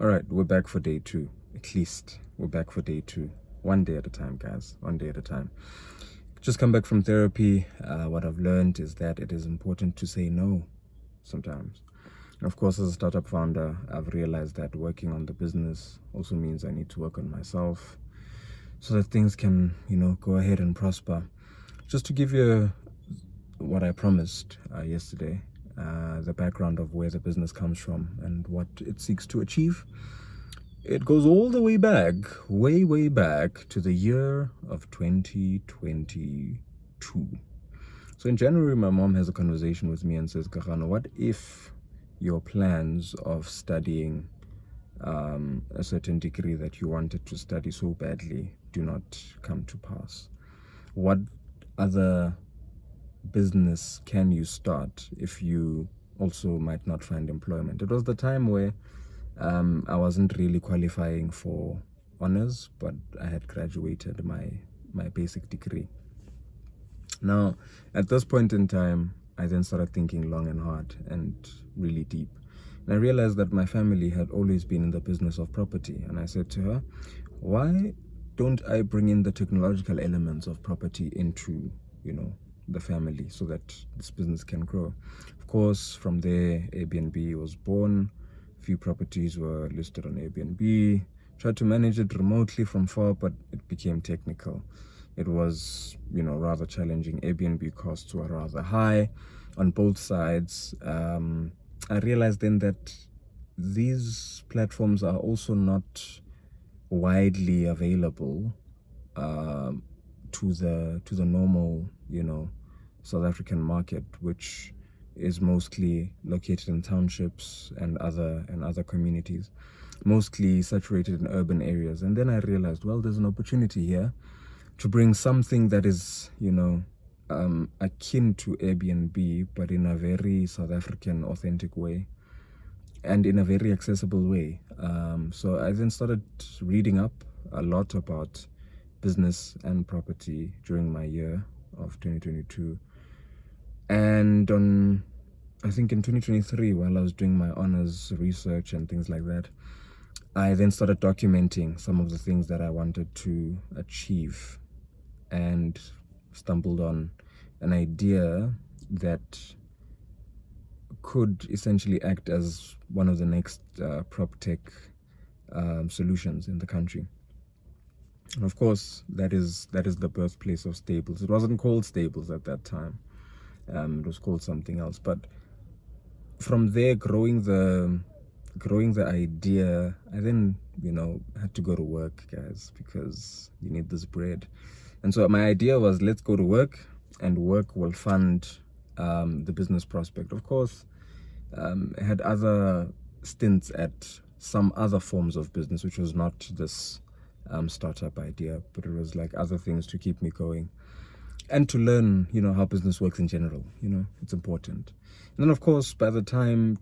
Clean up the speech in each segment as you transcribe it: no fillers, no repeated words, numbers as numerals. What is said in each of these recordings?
All right, we're back for day two. At least we're back for day two. One day at a time, guys. One day at a time. Just come back from therapy. What I've learned is that it is important to say no sometimes. And of course, as a startup founder, I've realized that working on the business also means I need to work on myself so that things can, go ahead and prosper. Just to give you what I promised yesterday, the background of where the business comes from and what it seeks to achieve. It goes all the way back, way back to the year of 2022. So in January, my mom has a conversation with me and says, Kahana, what if your plans of studying a certain degree that you wanted to study so badly do not come to pass? What other business can you start if you also might not find employment? It was the time where I wasn't really qualifying for honors, but I had graduated my basic degree. Now, at this point in time, I then started thinking long and hard and really deep. And I realized that my family had always been in the business of property. And I said to her, why don't I bring in the technological elements of property into, the family so that this business can grow? Of course, from there, Airbnb was born. A few properties were listed on Airbnb. Tried to manage it remotely from far, but it became technical. It was, rather challenging. Airbnb costs were rather high on both sides. I realized then that these platforms are also not widely available to the normal, South African market, which is mostly located in townships and other communities, mostly saturated in urban areas. And then I realized, well, there's an opportunity here to bring something that is, akin to Airbnb, but in a very South African authentic way and in a very accessible way. So I then started reading up a lot about business and property during my year of 2022. And I think in 2023, while I was doing my honors research and things like that, I then started documenting some of the things that I wanted to achieve and stumbled on an idea that could essentially act as one of the next prop tech solutions in the country. And of course, that is the birthplace of Stables. It wasn't called Stables at that time. It was called something else. But from there, growing the idea, I then had to go to work, guys, because you need this bread. And so my idea was, let's go to work, and work will fund the business prospect. Of course, I had other stints at some other forms of business, which was not this startup idea, but it was like other things to keep me going and to learn, how business works in general. It's important. And then, of course, by the time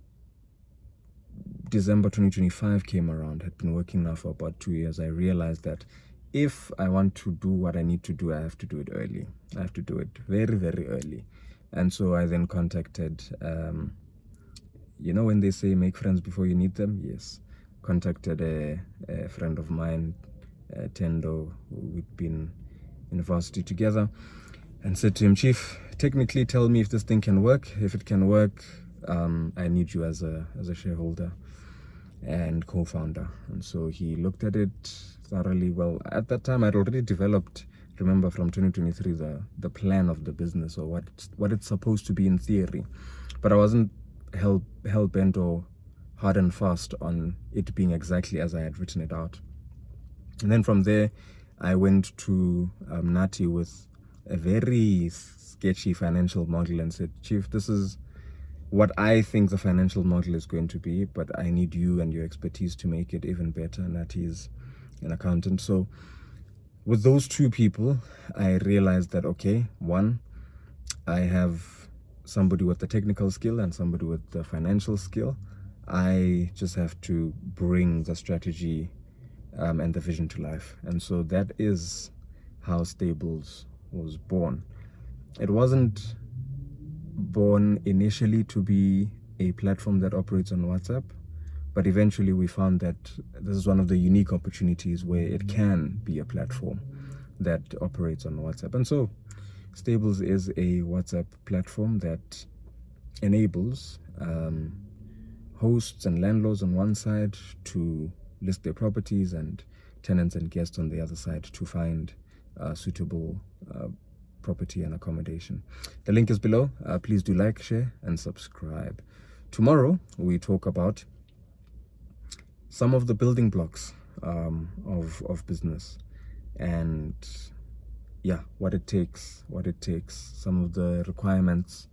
December 2025 came around, had been working now for about 2 years, I realized that if I want to do what I need to do, I have to do it early. I have to do it very, very early. And so I then contacted, when they say make friends before you need them? Yes. Contacted a friend of mine, Tendo, we'd been in university together, and said to him, Chief, technically tell me if this thing can work. If it can work, I need you as a shareholder and co-founder. And so he looked at it thoroughly. Well, at that time, I'd already developed, remember, from 2023, the plan of the business, or what it's supposed to be in theory. But I wasn't hell-bent or hard and fast on it being exactly as I had written it out. And then from there, I went to Nati with a very sketchy financial model and said, Chief, this is what I think the financial model is going to be, but I need you and your expertise to make it even better. Nati is an accountant. So with those two people, I realized that, okay, one, I have somebody with the technical skill and somebody with the financial skill. I just have to bring the strategy and the vision to life. And so that is how Stables was born. It wasn't born initially to be a platform that operates on WhatsApp, But eventually we found that this is one of the unique opportunities where it can be a platform that operates on WhatsApp. And so Stables is a WhatsApp platform that enables hosts and landlords on one side to list their properties and tenants and guests on the other side to find suitable property and accommodation. The link is below. Please do like, share, and subscribe. Tomorrow we talk about some of the building blocks of business, and yeah, what it takes, some of the requirements,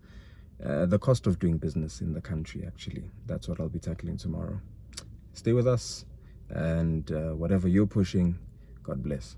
the cost of doing business in the country. Actually, that's what I'll be tackling tomorrow. Stay with us, and whatever you're pushing, God bless.